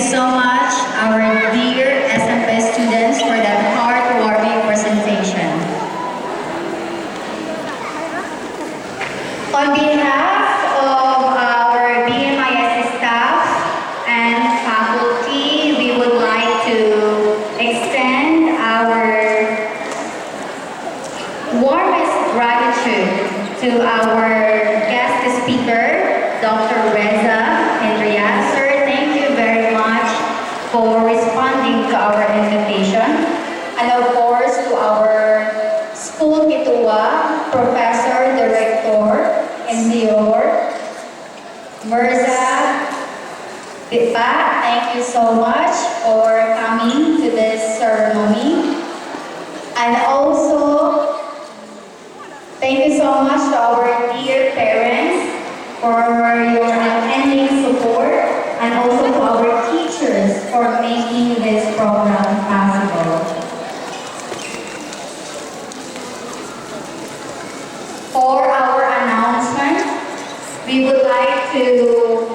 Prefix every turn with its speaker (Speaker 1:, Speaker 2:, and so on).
Speaker 1: so much, our dear SMP students, for that heartwarming presentation. On behalf of our BMIS staff and faculty, we would like to extend our warmest gratitude to our guest speaker, Dr. Reza Hendria. Sir, thank you very much for responding to our invitation. And of course, to our school Kitua, Professor, Director, MDOR, Mirza Pipa, thank you so much for coming to this ceremony. And also, thank you so much to our dear parents for your unending support, and also to our teachers for making this program possible. For our announcement, we would like to